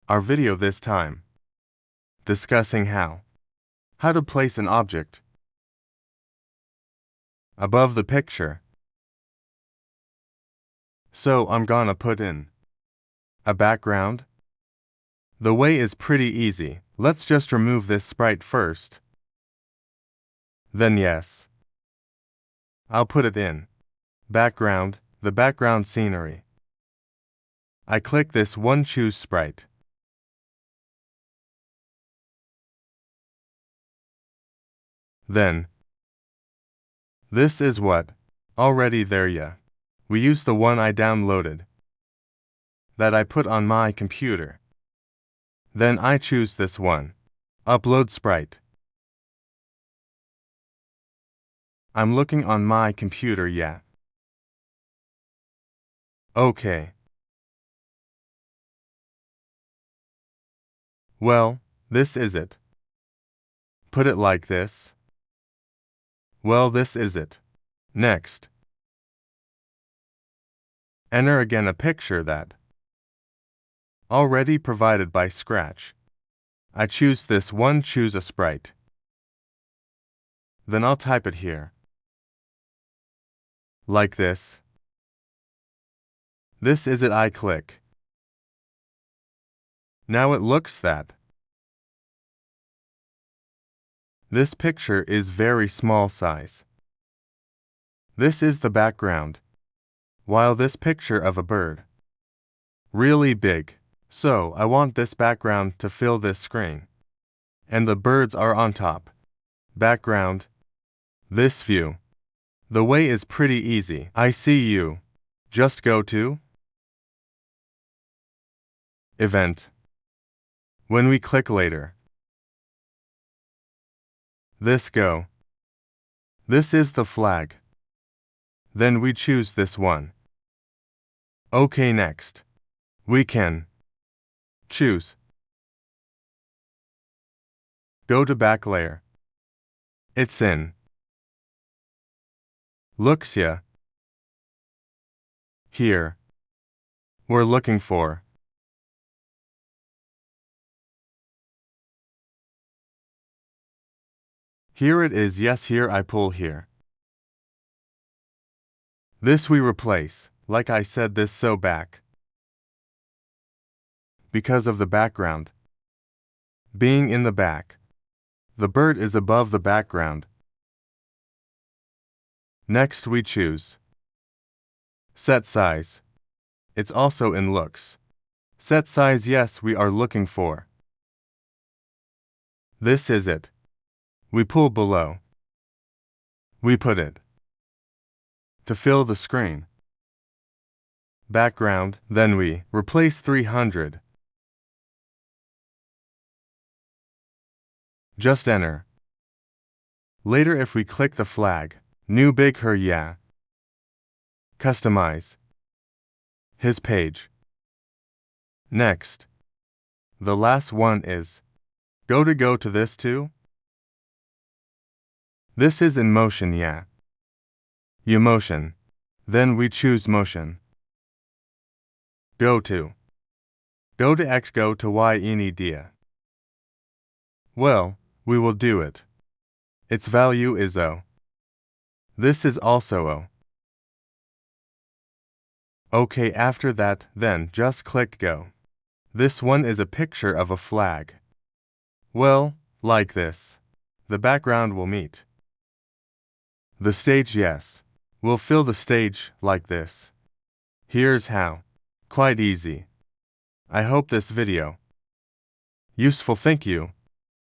our video this time, discussing how to place an object above the picture. So I'm gonna put in a background. The way is pretty easy. Let's just remove this sprite first. Then yes, I'll put it in background, the background scenery. I click this one, choose sprite. Then, this is what already there, yeah. We use the one I downloaded that I put on my computer. Then I choose this one, upload sprite. I'm looking on my computer, yeah. Okay. Well, this is it. Put it like this. Well, this is it. Next. Enter again a picture that already provided by Scratch. I choose this one, choose a sprite. Then I'll type it here. Like this. This is it, I click. Now it looks that this picture is very small size. This is the background, while this picture of a bird really big. So I want this background to fill this screen. And the birds are on top. Background. This view. The way is pretty easy. I see you. Just go to Event. When we click later, this go. This is the flag. Then we choose this one. OK, next. We can choose. Go to back layer. It's in. Looks ya. Here. We're looking for. Here it is, yes, here I pull here. This we replace, like I said, this so back. Because of the background being in the back. The bird is above the background. Next we choose set size. It's also in looks. Set size, yes, we are looking for. This is it. We pull below. We put it to fill the screen. Background, then we replace 300. Just enter. Later if we click the flag, new big her, yeah. Customize his page. Next. The last one is go to this too. This is in motion, yeah. You motion. Then we choose motion. Go to X, go to Y, any dia. Well, we will do it. Its value is O. This is also O. Okay, after that, then just click go. This one is a picture of a flag. Well, like this. The background will meet the stage, yes. We'll fill the stage like this. Here's how. Quite easy. I hope this video useful. Thank you.